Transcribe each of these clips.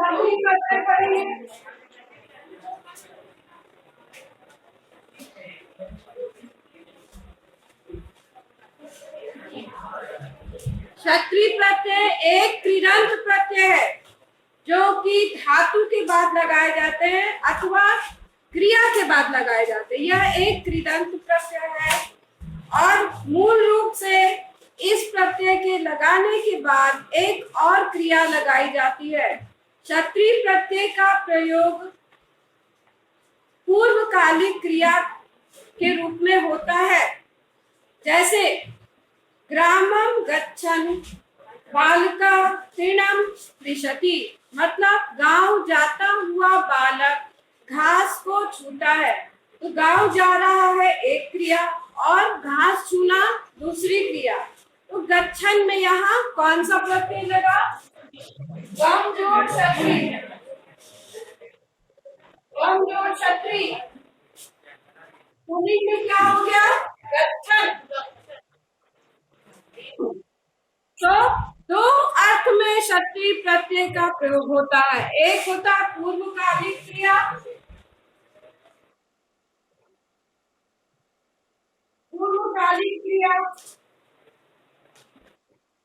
अभी करते पढ़ेंगे। क्षत्रिय प्रत्यय एक कृदंत प्रत्यय है जो कि धातु के बाद लगाए जाते हैं अथवा क्रिया के बाद लगाए जाते हैं। यह एक कृदंत प्रत्यय है और मूल रूप से इस प्रत्यय के लगाने के बाद एक और क्रिया लगाई जाती है। क्षत्रिय प्रत्यय का प्रयोग पूर्वकालिक क्रिया के रूप में होता है, जैसे ग्रामं गच्छन् बालका तृणं स्पृशति, मतलब गांव जाता हुआ बालक घास को छूता है। तो गांव जा रहा है एक क्रिया और घास छूना दूसरी क्रिया। तो गच्छन् में यहाँ कौन सा प्रत्यय लगा? गम जोड़ क्षत्रिय, गम जोड़ क्षत्रिय। पुल्लिंग में क्या हो गया? गच्छन्। तो दो अर्थ में क्षत्रिय प्रत्यय का प्रयोग होता है। एक होता है पूर्वकालिक क्रिया, पूर्वकालिक क्रिया,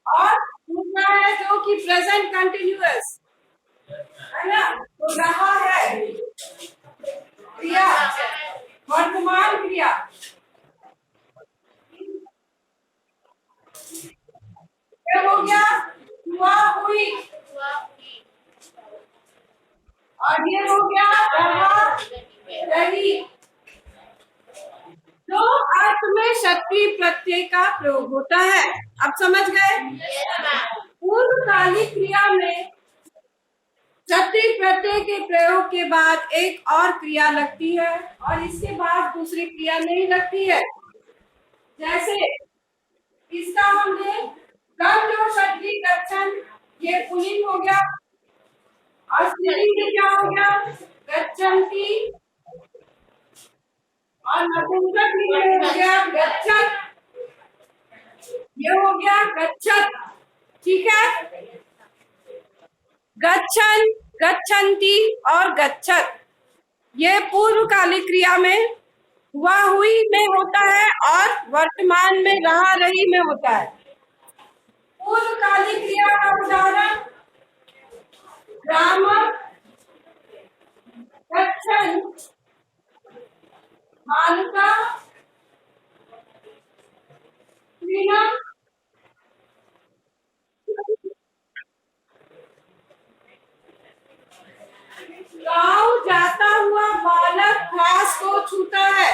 और दूसरा है जो कि प्रेजेंट कंटिन्यूअस है ना, तो रहा है क्रिया, वर्तमान क्रिया। क्या हो गया? हुआ हुई, और ये हो गया रहा रही। दो अर्थ में क्षत्रिय प्रत्यय का प्रयोग होता है। अब समझ गए? पूर्वकालिक क्रिया में क्षत्रिय प्रत्यय के प्रयोग के बाद एक और क्रिया लगती है और इसके बाद दूसरी क्रिया नहीं लगती है। जैसे इसका हमने गम जोड़ क्षत्रिय गच्छन्, ये पुल्लिंग हो गया, और स्त्रीलिंग में क्या हो गया? गच्छन्ति, और नपुंसक में हो गया गच्छत्, ये हो गया गच्छत्। ठीक है, गच्छन्, गच्छन्ति और गच्छत् ये पूर्वकालिक क्रिया में हुआ हुई में होता है और वर्तमान में रहा रही में होता है। पूर्वकालिक क्रिया का उदाहरण ग्रामं गच्छन् बालका तृणं, गांव जाता हुआ बालक घास को छूता है।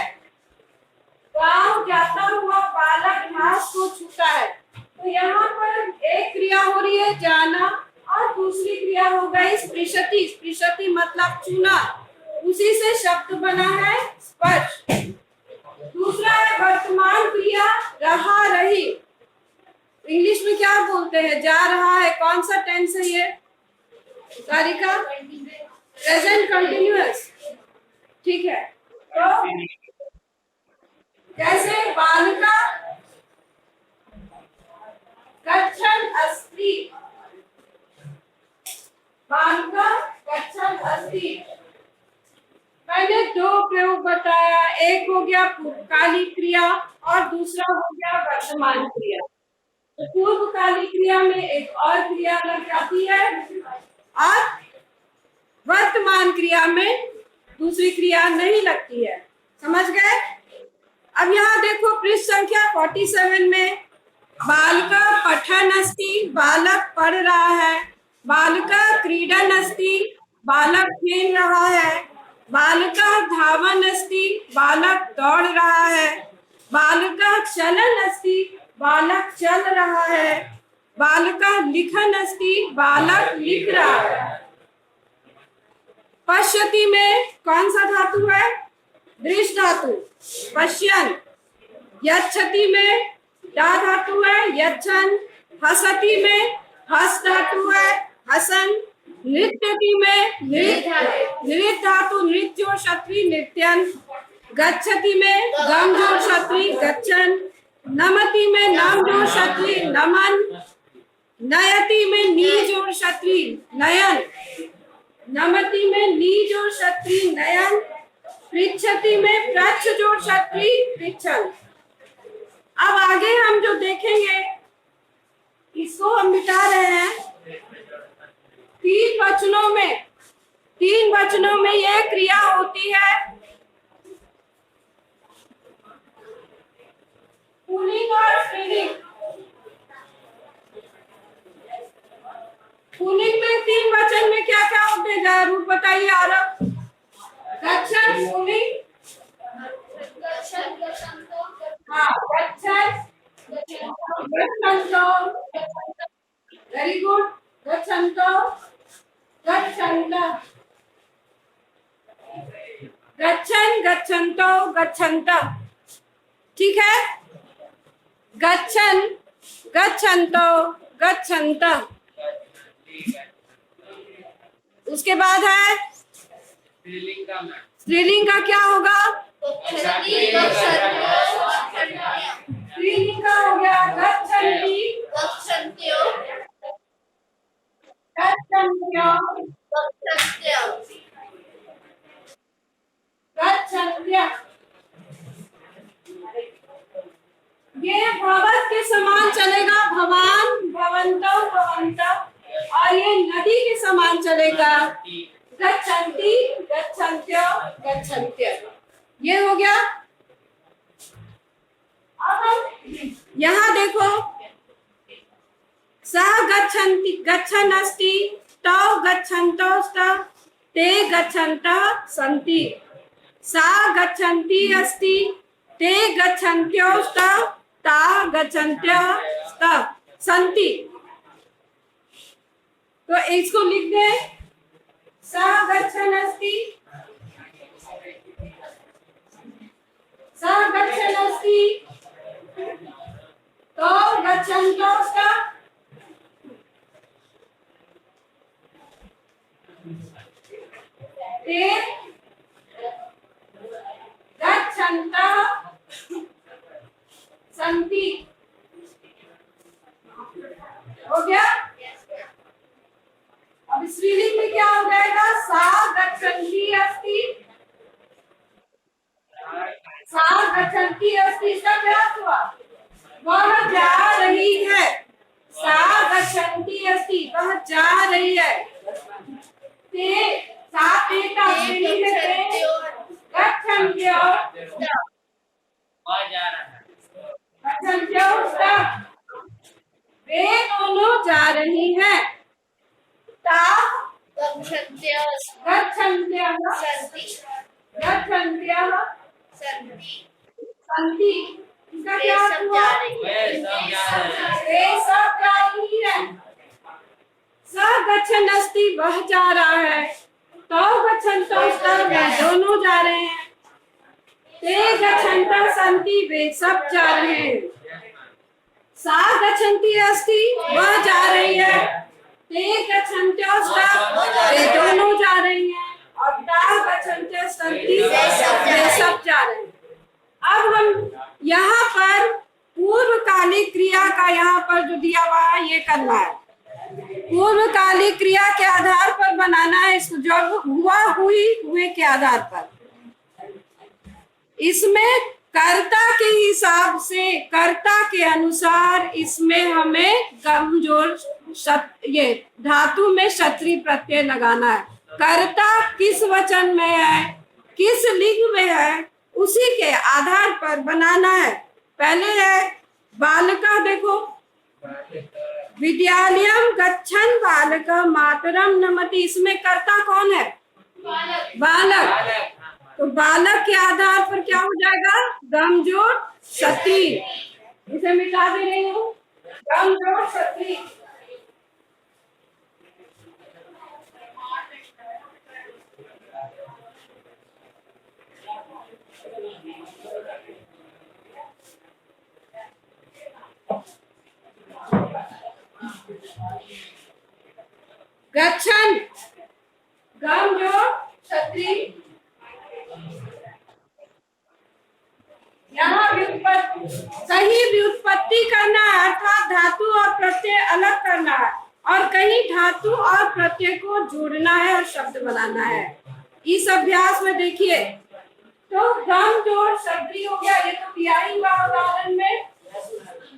गांव जाता हुआ बालक घास को छूता है। तो यहाँ पर एक क्रिया हो रही है जाना और दूसरी क्रिया हो गई स्पृशति। स्पृशति मतलब छूना, उसी से शब्द बना है स्पर्श। दूसरा है वर्तमान क्रिया रहा रही। इंग्लिश में क्या बोलते हैं? जा रहा है। कौन सा टेंस है ये सारिका? Present continuous. ठीक है, तो जैसे बालिका गच्छन् अस्ति, बालिका गच्छन् अस्ति। मैंने दो प्रयोग बताया, एक हो गया पूर्वकालिक क्रिया और दूसरा हो गया वर्तमान क्रिया। तो पूर्वकालिक क्रिया में एक और क्रिया लग जाती है और वर्तमान क्रिया में दूसरी क्रिया नहीं लगती है। समझ गए? अब यहाँ देखो पृष्ठ संख्या 47 में बालका पठन अस्ति, बालक पढ़ रहा है। बालका क्रीडन अस्ति, बालक खेल रहा है। बालका धावन अस्ति, बालक दौड़ रहा है। बालका चलन अस्ति, बालक चल रहा है। बालका लिखन अस्ति, बालक लिख रहा है। पश्यति में कौन सा धातु है? दृश्य धातु, पश्यन्। यच्छति में डा धातु है, यच्छन्। हसति में हस धातु है, हसन। नृत्यति में नृत्य धातु, नृत्य और क्षत्रिय नृत्यन। गच्छति में गम जोड़ क्षत्रिय गच्छन्। नमति में नम जोड़ क्षत्रिय नमन। नयति में नी जोड़ क्षत्रिय नयन। नमति में नी जोड़ क्षत्रि नयन, पृच्छति में प्रच्छ जोड़ क्षत्रि पृच्छन। अब आगे हम जो देखेंगे इसको हम मिटा रहे हैं। तीन वचनों में यह क्रिया होती है। पुल्लिंग और स्त्रीलिंग। पुल्लिंग में तीन वचन में क्या क्या होते हैं जरूर बताइए। आरव गच्छन पुल्लिंग, हाँ गच्छन, गच्छन्तो, वेरी गुड, गच्छन्तो, गच्छन्त, गच्छन, गच्छन्तो, गच्छन्त, ठीक है। गच्छन, गच्छन्तो, गच्छन्त। उसके बाद है स्त्रीलिंग का क्या होगा? स्त्रीलिंग का हो गया गच्छन्ति, गच्छन्त्यो, गच्छन्त्यो, गच्छन्त्य। ये भवत के समान चलेगा, भवान, भवन्तौ, भवन्तः, और ये नदी के समान चलेगा, गच्छन्ति, गच्छन्त्यो, गच्छन्त्य। ये हो गया। अब हम यहाँ देखो, सः गच्छन्ति, गच्छन् अस्ति, तौ गच्छन्तौ स्तः, ते गच्छन्तः सन्ति। सा गच्छन्ति अस्ति, ते गच्छन्त्यो स्तः, ता गच्छन्त्यः स्तः सन्ति। तो इसको लिख दे, सा गच्छन् अस्ति, सा गच्छन् अस्ति, तो गच्छन्तौ स्तः, ते गच्छन्तः सन्ति। हो गया। अब स्त्रीलिंग में क्या हो जाएगा? सा गच्छन्ति अस्ति, सा गच्छन्ति अस्ति, इसका क्या हुआ? वह जा रही है। सा गच्छन्ति अस्ति, वह जा रही है। ते, सा ते का स्त्रीलिंग में ते, गच्छन्त्यो, गच्छन्त्यो स्तः, वे दोनों जा रही हैं। ता गच्छन्त्यः, गच्छन्त्यः सन्ति, गच्छन्त्यः सन्ति। इसका क्या हुआ? वे सब जा रही है। स गच्छन् अस्ति, वह जा रहा है। तौ गच्छन्तौ स्तः, वे दोनों जा रहे हैं। ते गच्छन्तः सन्ति, वे सब जा रहे हैं। सा गच्छन्ति अस्ति, वह जा रही है। ते गच्छन्त्यो स्तः, वे दोनों जा रही हैं। और ता गच्छन्त्यो सन्ति, वे सब जा रहे हैं। अब हम यहाँ पर पूर्वकालिक क्रिया का यहाँ पर जो दिया हुआ है ये करना है। पूर्वकालिक क्रिया के आधार पर बनाना है इसको, जब हुआ हुई हुए के आधार पर। इसमें कर्ता के हिसाब से, कर्ता के अनुसार इसमें हमें कमजोर ये धातु में क्षत्रि प्रत्यय लगाना है। कर्ता किस वचन में है, किस लिंग में है, उसी के आधार पर बनाना है। पहले है बालका, देखो विद्यालयम गच्छन् बालकः मातरम नमति, इसमें कर्ता कौन है? बालक। तो बालक के आधार पर क्या हो जाएगा? गमजोर क्षत्रि। इसे मिटा दे रही हूँ, गमजोर क्षत्रि। गच्छन्, गमजोर क्षत्रि। यहाँ सही व्युत्पत्ति करना है, अर्थात धातु और प्रत्यय अलग करना है। और कहीं धातु और प्रत्यय को जोड़ना है और शब्द बनाना है। इस अभ्यास में देखिए, तो गम जोड़ शब्दी हो गया, ये तो दिया ही हुआ उदाहरण में।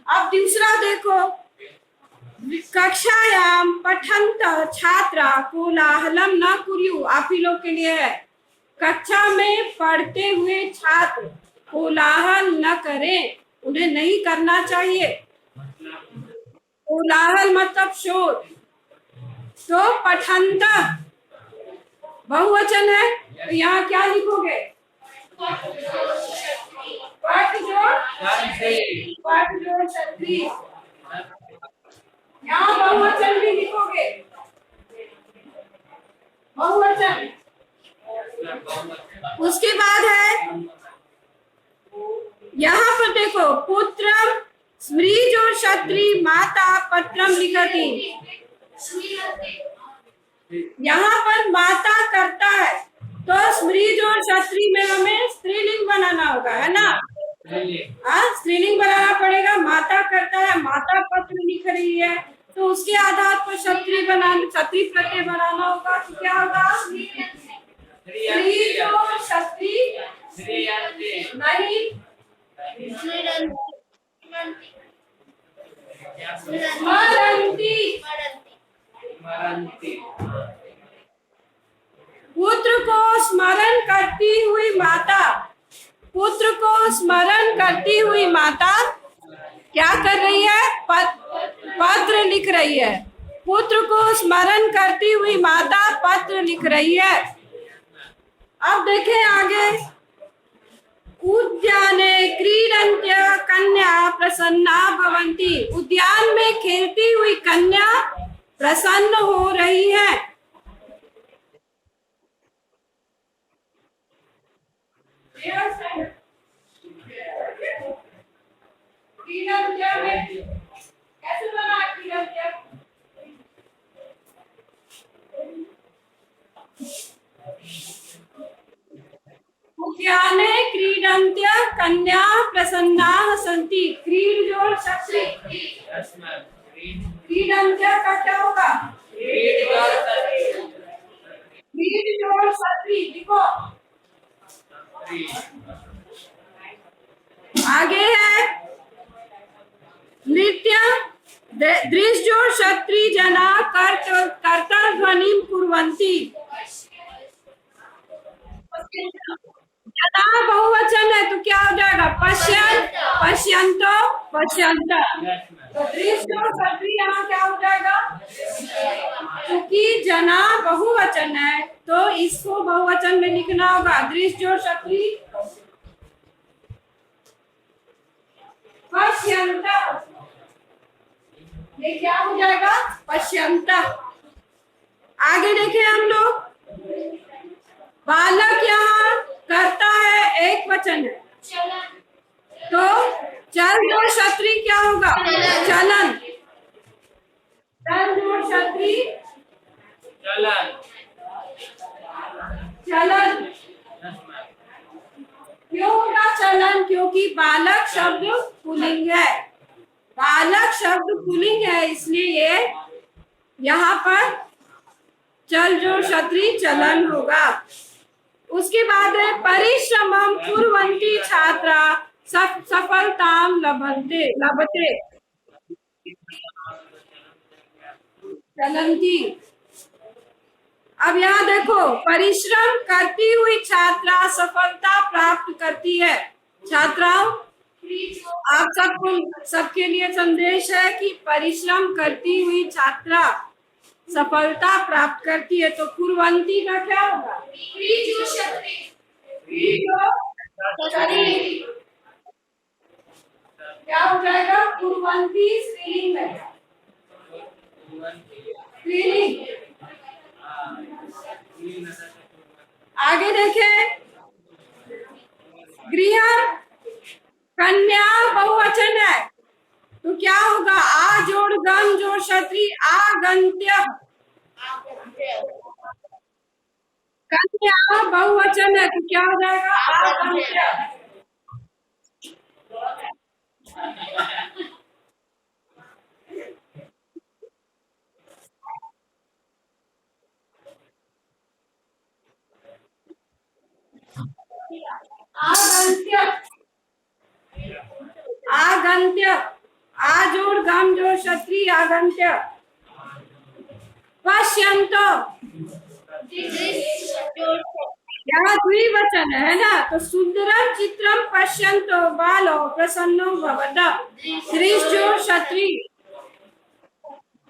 अब दूसरा देखो, कक्षायाम पठंत छात्रा कोलाहलम न कुर्यु, आप ही लोग के लिए है। कक्षा में पढ़ते हुए छात्र कोलाहल न करें, उन्हें नहीं करना चाहिए। कोलाहल मतलब शोर। तो पठंत बहुवचन है, तो यहाँ क्या लिखोगे? पठ जोड़ छत्री, यहाँ बहुवचन भी लिखोगे, बहुवचन। उसके बाद है यहाँ पर देखो, पुत्रम स्मृज और क्षत्री माता पत्रम लिखती। यहाँ पर माता करता है, तो स्मृज और क्षत्री में हमें स्त्रीलिंग बनाना होगा, है ना? स्त्रीलिंग बनाना पड़ेगा। माता करता है, माता पत्र लिख रही है, तो उसके आधार पर क्षत्री प्रत्यय बनाना होगा। तो क्या होगा? स्मृज और क्षत्री नहीं, स्मरंती। पुत्र को स्मरण करती हुई माता, पुत्र को स्मरण करती हुई माता क्या कर रही है? पत्र लिख रही है। पुत्र को स्मरण करती हुई माता पत्र लिख रही है। अब देखें आगे, उद्याने क्रीडन्त्य कन्या प्रसन्ना भवन्ति, उद्यान में खेलती हुई कन्या प्रसन्न हो रही है। क्रीडन्त्य में कैसे बना क्रीडन्त्य? उद्याने क्रीडन्त्य कन्या प्रसन्नाः सन्ति, क्रीड जोड़ क्षत्री, क्रीडन्त्य का क्या होगा? क्रीड जोड़ क्षत्री लिखो। आगे है नृत्य, दृश्य जोड़ क्षत्री जना कर्ता ध्वनि कुर्वन्ति। जना बहुवचन है, तो क्या हो जाएगा? पश्यन् पश्यन्तो पश्यन्त। तो दृश्य और क्षत्री यहाँ क्या हो जाएगा? क्योंकि जना बहुवचन है, तो इसको बहुवचन में लिखना होगा। दृश्य और क्षत्री पश्यन्त, ये क्या हो जाएगा? पश्यन्त। आगे देखें हम लोग, बालक यहाँ करता है, एक वचन है, तो चल जोड़ क्षत्री क्या होगा? चलन। चल जोड़ क्षत्री चलन। क्यों होगा चलन? क्योंकि बालक शब्द पुल्लिंग है, बालक शब्द पुल्लिंग है, इसलिए ये यहाँ पर चल जोड़ क्षत्री चलन होगा। उसके बाद है परिश्रमं कुर्वन्ति छात्रा सफलतां लभते चलन्ति। अब यहाँ देखो, परिश्रम करती हुई छात्रा सफलता प्राप्त करती है। छात्राओं, आप सबके लिए संदेश है कि परिश्रम करती हुई छात्रा सफलता प्राप्त करती है। तो कुर्वन्ति का क्या होगा? क्या हो जाएगा? कुर्वन्ति स्त्रीलिंग में, स्त्रीलिंग। आगे देखें, गृह कन्या बहुवचन है, तो क्या होगा? आ जोड़ गम जोड़ क्षत्री आगंत्य। कन्या बहुवचन है, तो क्या हो जाएगा? आगंत्य। आगंत्य, आगंत्य, आ जोड़ गम जोड़ क्षत्रिय आगंत्य। पश्यंत, यहाँ द्विवचन है ना, तो सुंदरम चित्रम पश्यंतो बालो प्रसन्नो भवता। त्रिश जोड़ क्षत्रिय,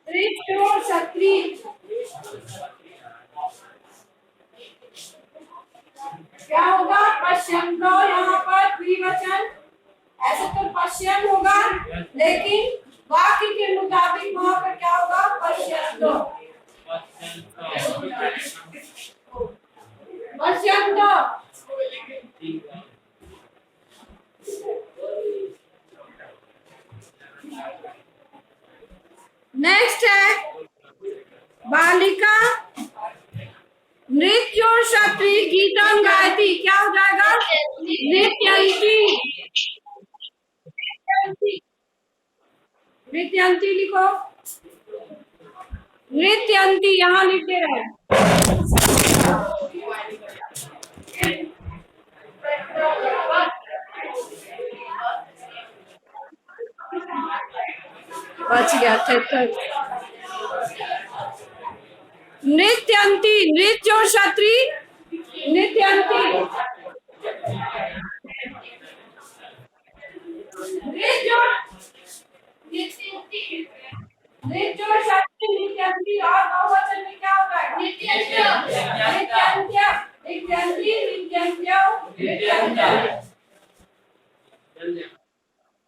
त्रिश जोड़ क्षत्रिय, क्या होगा? पश्यंतो, यहाँ पर द्विवचन, ऐसे तो पश्यन होगा, लेकिन वाक्य के मुताबिक वहां पर क्या होगा? पश्यंतो, पश्यंतो। नेक्स्ट है बालिका नृत्यो क्षत्रिय गीतम गायती, क्या हो जाएगा? नृत्यंती, नृत्यंती लिखो, नृत्यंती यहाँ लिख दे रहे हैं। बच गया, नृत्यंती, नृत्य और क्षत्रिय नृत्यंती, नृत्य और क्षत्रिय नृत्यंती। और बहुवचन में क्या होगा? नृत्यंत्य, नृत्यंत्य, नृत्यंती, नृत्यंत्यो, नृत्यंत्य।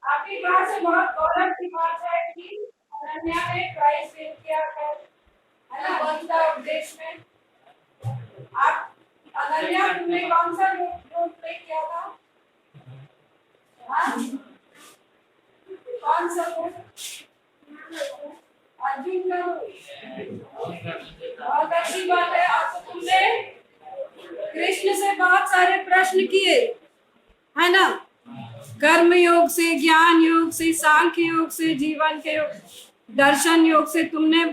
आपकी क्लास में बहुत गौरव की बात है कि अनन्या ने प्राइज विन किया है ना, गीता उपदेश में। आप अनन्या, तुमने कौन सा रोल प्ले किया था? हाँ, कौन सा रोल? अर्जुन का रोल। बहुत अच्छी बात है। आपको तुमने कृष्ण से बहुत सारे प्रश्न किए है ना, कर्म योग से, ज्ञान योग से, सांख्य योग से, जीवन के योग, दर्शन योग से तुमने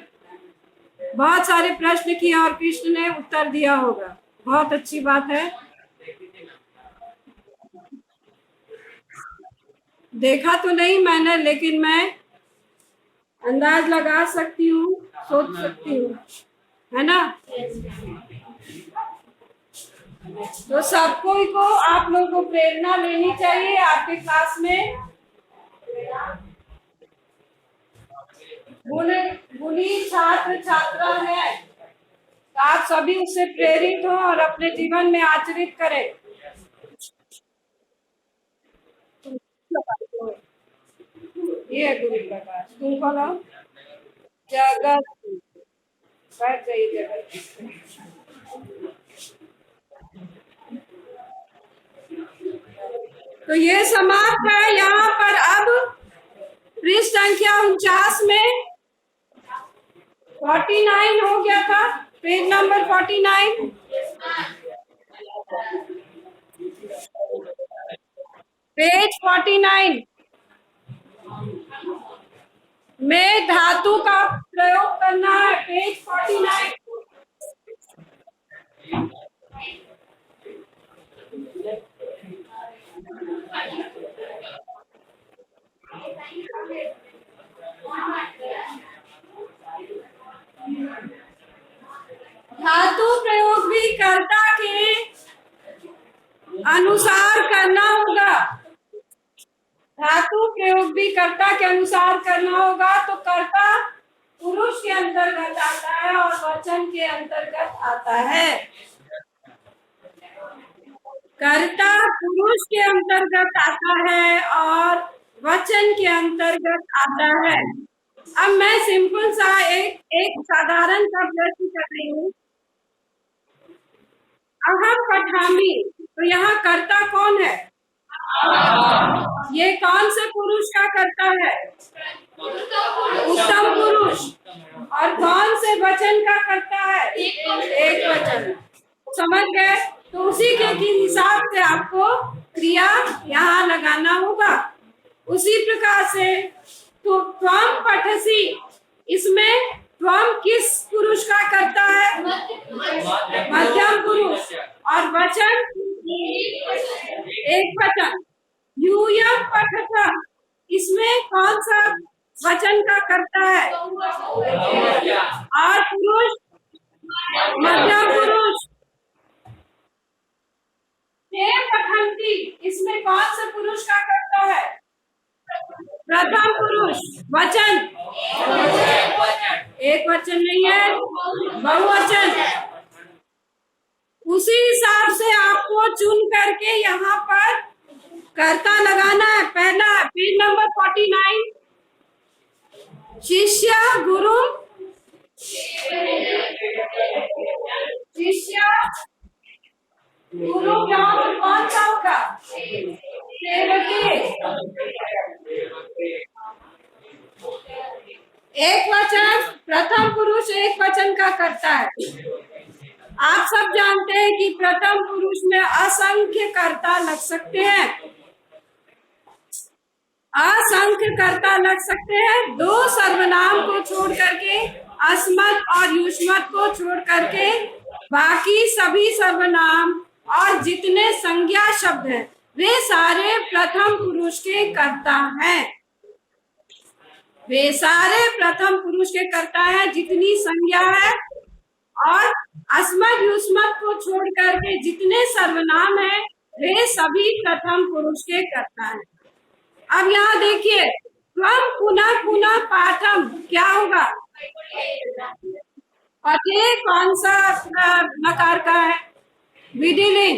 बहुत सारे प्रश्न किए और कृष्ण ने उत्तर दिया होगा। बहुत अच्छी बात है। देखा तो नहीं मैंने, लेकिन मैं अंदाज लगा सकती हूँ, सोच सकती हूँ, है ना। तो सबको को आप लोगों को प्रेरणा लेनी चाहिए। आपके क्लास में गुणी छात्र छात्रा है, तो आप सभी उससे प्रेरित हो और अपने जीवन में आचरित करें। ये गुरु प्रकाश, तुम कौन हो? जगत, बैठ गई जगत। तो ये समाप्त है यहाँ पर। अब पृष्ठ संख्या 49 में 49 हो गया था, पेज नंबर 49। पेज 49 में धातु का प्रयोग करना है। पेज 49। धातु प्रयोग भी कर्ता के अनुसार करना होगा। धातु प्रयोग भी कर्ता के अनुसार करना होगा। तो कर्ता पुरुष के अंतर्गत आता है और वचन के अंतर्गत आता है। कर्ता पुरुष के अंतर्गत आता है और वचन के अंतर्गत आता है। अब मैं सिंपल सा एक साधारण सा प्रश्न कर रही हूँ। अहम पठामी, तो यहाँ कर्ता कौन है? ये कौन से पुरुष का कर्ता है? उत्तम पुरुष। और कौन से वचन का कर्ता है? एक वचन। समझ गए? तो उसी के हिसाब से आपको क्रिया यहाँ लगाना होगा। उसी प्रकार से तो त्वम पठसी, इसमें त्वम किस पुरुष का करता है? मध्यम पुरुष। और वचन एक वचन। यूयम पठता, इसमें कौन सा वचन का करता है? और पुरुष, मध्यम पुरुष। ते पठन्ति, इसमें कौन सा पुरुष का करता है? प्रथम पुरुष। वचन एक वचन नहीं है, बहुवचन। उसी हिसाब से आपको चुन करके यहाँ पर कर्ता लगाना है। पहला पेज नंबर 49, शिष्य गुरु, शिष्य गुरु ग्राम कौन सा होगा? एक वचन, प्रथम पुरुष एक वचन का करता है। आप सब जानते हैं कि प्रथम पुरुष में असंख्य कर्ता लग सकते हैं, असंख्य कर्ता लग सकते हैं। दो सर्वनाम को छोड़ करके, अस्मत् और युष्मत् को छोड़ करके बाकी सभी सर्वनाम और जितने संज्ञा शब्द हैं वे सारे प्रथम पुरुष के कर्ता हैं। वे सारे प्रथम पुरुष के कर्ता हैं। जितनी संज्ञा है और अस्मत् युष्मत् को छोड़ करके जितने सर्वनाम हैं वे सभी प्रथम पुरुष के कर्ता हैं। अब यहाँ देखिए, त्वं पुनः पुनः पाठम क्या होगा? पठे कौन सा नकार का है? विधिलिंग।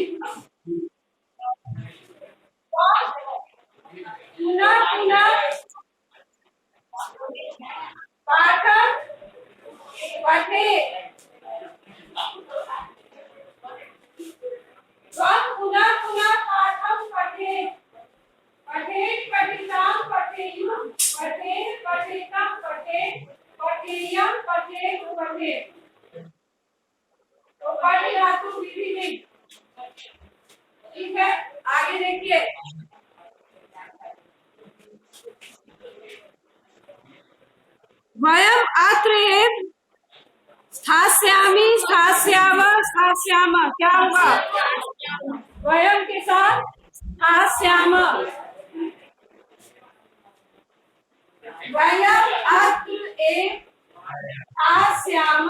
पुनः पुनः पाठम पठे, त्वं पुनः पुनः पाठम पठे, पठेत् पठितां पठेयुः, पठेत् पठितां पठेत्, पठेयं पठेत् पठेत्। तो पठ धातु विधिलिंग। ठीक है, आगे देखिए। वयम् अत्र एव स्थास्यामि, स्थास्याव, स्थास्याम क्या होगा? वयम् के साथ स्थास्याम। वयम् अत्र एव स्थास्याम।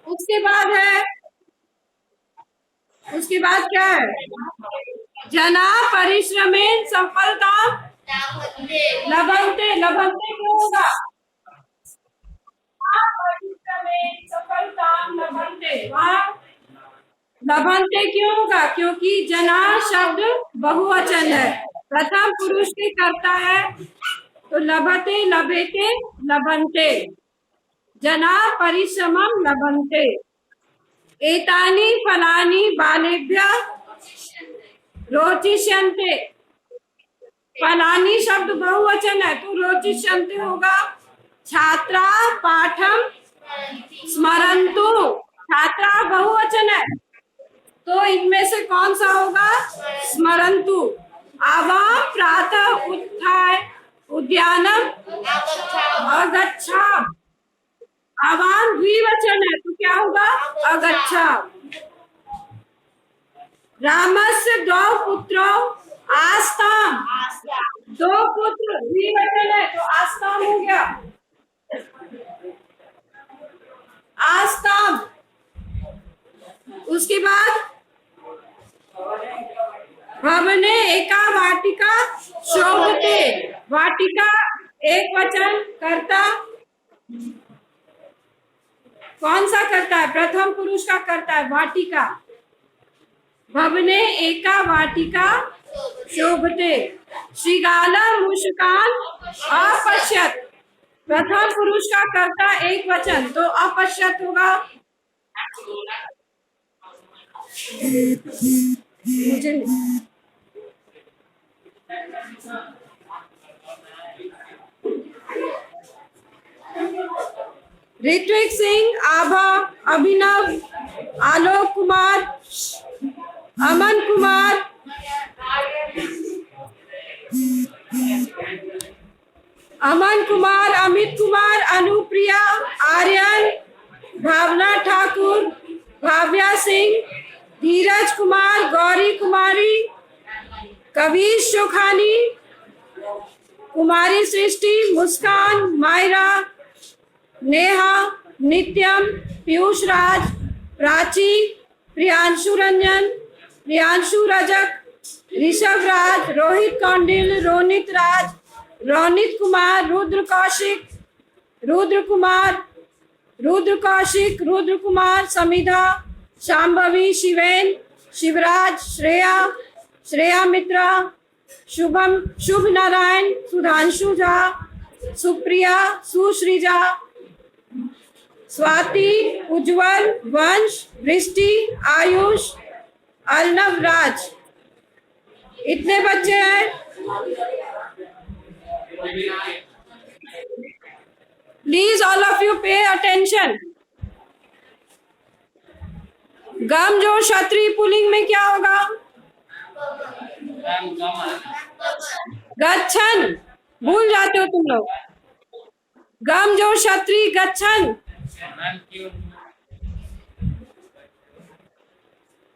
उसके बाद क्या है? जना परिश्रमेण सफलता लभन्ते। लभन्ते क्यों होगा? परिश्रमेण सफलता लभन्ते। वहाँ लभन्ते क्यों होगा? क्योंकि जना शब्द बहुवचन है, प्रथम पुरुष के करता है, तो लभते, लभेते, लभन्ते। जना परिश्रमं लभन्ते। एतानि फलानि बालेभ्यः रोचिष्यन्ते। फलानि शब्द बहुवचन है तो रोचिष्यन्ते होगा। छात्रा पाठम स्मरन्तु। छात्रा बहुवचन है तो इनमें से कौन सा होगा? स्मरन्तु। आवां प्रातः उत्थाय उद्यानम अगच्छा। आवां द्विवचन है तो क्या होगा? अगच्छा। रामस्य द्वौ पुत्रौ आस्ताम। दो पुत्र द्विवचन है तो आस्ताम हो गया। आस्ताम। उसके बाद भवने एका वाटिका शोभते। वाटिका एक वचन करता कौन सा करता है? प्रथम पुरुष का करता है, वाटिका। भवने एका वाटिका शोभते। श्रीगाला मुष्कान अपश्यत। प्रथम पुरुष का करता एक वचन तो अपश्यत होगा। मुझे ऋत्विक सिंह, आभा, अभिनव, आलोक कुमार, अमन कुमार, अमित कुमार, अनुप्रिया, आर्यन, भावना ठाकुर, भाव्या सिंह, धीरज कुमार, गौरी कुमारी, कबीर शोखानी, कुमारी सृष्टि, मुस्कान, मायरा, नेहा, नित्यम, पीयूष राज, प्राची, प्रियांशु रंजन, प्रियांशु रजक, ऋषभ राज, रोहित कौंडिल, रोनित राज, रोनित कुमार, रुद्र कौशिक, रुद्र कुमार, रुद्र कौशिक, रुद्र कुमार, समिधा, शांभवी, शिवेन, शिवराज, श्रेया, श्रेया मित्रा, शुभम, शुभ नारायण, सुधांशु झा, सुप्रिया, सुश्रीजा, स्वाति, उज्जवल, वंश, वृष्टि, आयुष, अर्णव राज। इतने बच्चे हैं। Please all of you pay attention. गम जो क्षत्रिय पुल्लिंग में क्या होगा? गच्छन। भूल जाते हो तुम लोग। गम जो क्षत्रिय गच्छन।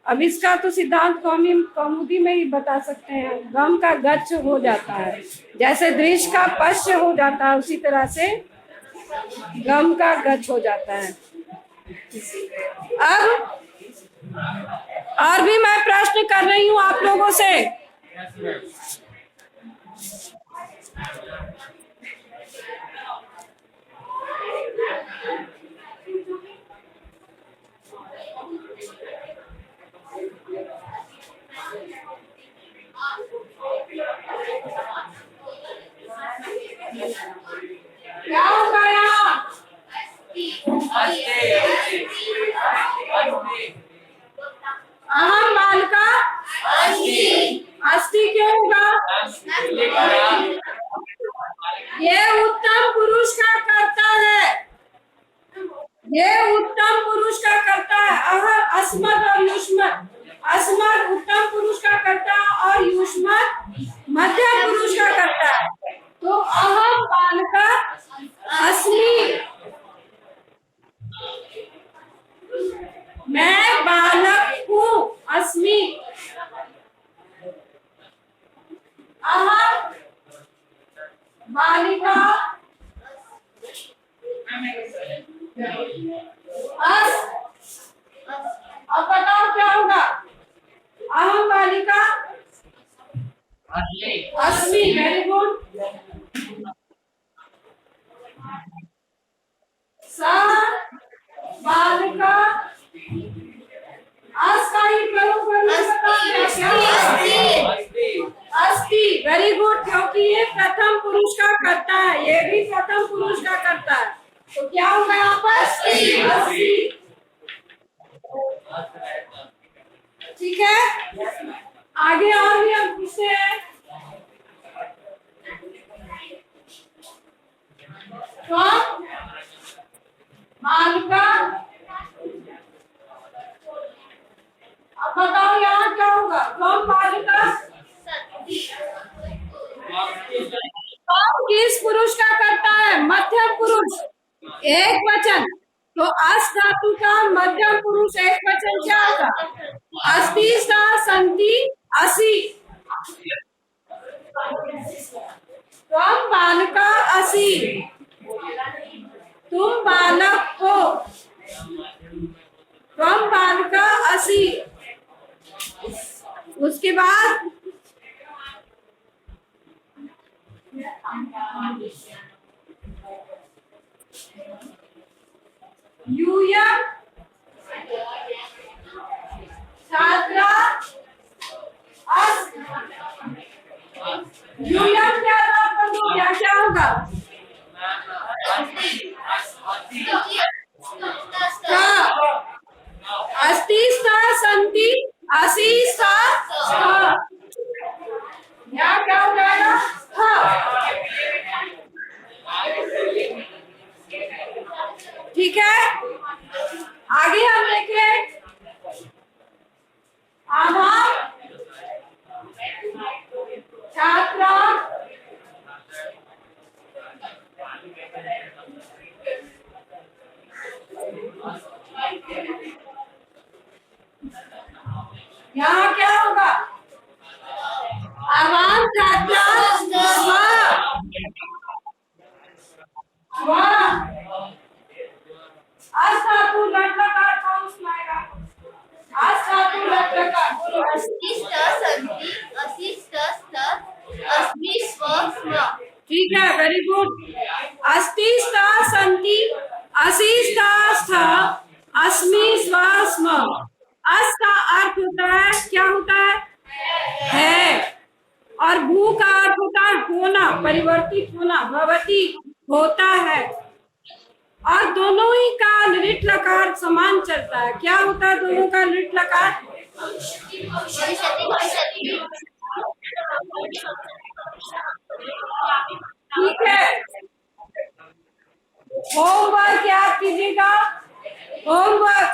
अब इसका तो सिद्धांत कौमुदी में ही बता सकते हैं। गम का गच्छ हो जाता है, जैसे दृश्य का पश्च हो जाता है, उसी तरह से गम का गच्छ हो जाता है। अब और भी मैं प्रश्न कर रही हूं आप लोगों से। क्या होगा यहाँ? अहम बालिका अस्थि क्यों होगा? ये उत्तम पुरुष का कर्ता है। ये उत्तम पुरुष का कर्ता है। अहम, अस्मत् और युष्मत्। अस्मत् उत्तम पुरुष का कर्ता और युष्मत् मध्यम पुरुष का कर्ता है। तो अहम बालिका अस्मि। मैं बालक हूँ, अस्मि। अहम बालिका अब बताओ क्या होगा? अहम बालिका अस्मि। Very good. सा बालिका अस का ही प्रयोग अस्ति। वेरी गुड, क्योंकि ये प्रथम पुरुष का कर्ता है, ये भी प्रथम पुरुष का कर्ता है। तो क्या होगा यहाँ पर? अस्ति। ठीक है, आगे और भी हम पूछते हैं। कौन बालिका? अब बताओ यहाँ क्या होगा? कौन बालिका? कौन किस पुरुष का करता है? मध्यम पुरुष, एक वचन। तो अस धातु का मध्यम पुरुष एक वचन क्या होगा? अस्ति, सा, सन्ति, असि। तुम बालिका असि। तुम बालक हो। तुम बालिका असि। उसके बाद यूयम छात्रा अस। यूयम क्या क्या होगा? अस्ति, सा, सन्ति, असि, सा, यहाँ क्या हो जाएगा? ठीक है, आगे हम देखें। आभार छात्रा वाह। आज धातु लट लकार कौन सुनाएगा? आज धातु लट लकार बोलो। अस्ति स्त सन्ति असि स्त स्त अस्मि स्व स्म। ठीक है, वेरी गुड। अस्ति स्था सन्ति असि स्था स्थ अस्मि स्व स्म। अस का अर्थ होता है, क्या होता है और भू का अर्थ होता है होना, परिवर्तित होना, भवति होता है। और दोनों ही का लिट लकार समान चलता है। क्या होता है दोनों का लिट लकार? भविष्यति भविष्यति। ठीक है, होमवर्क याद कीजिएगा। होमवर्क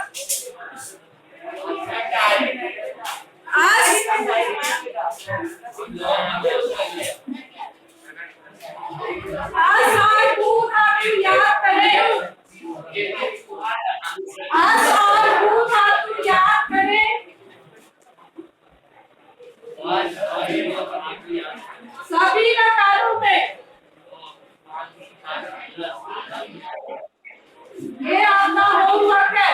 आज और भूत आप याद करें। आज और भूत आप याद करें। सभी लकारों में ये आपका होमवर्क है।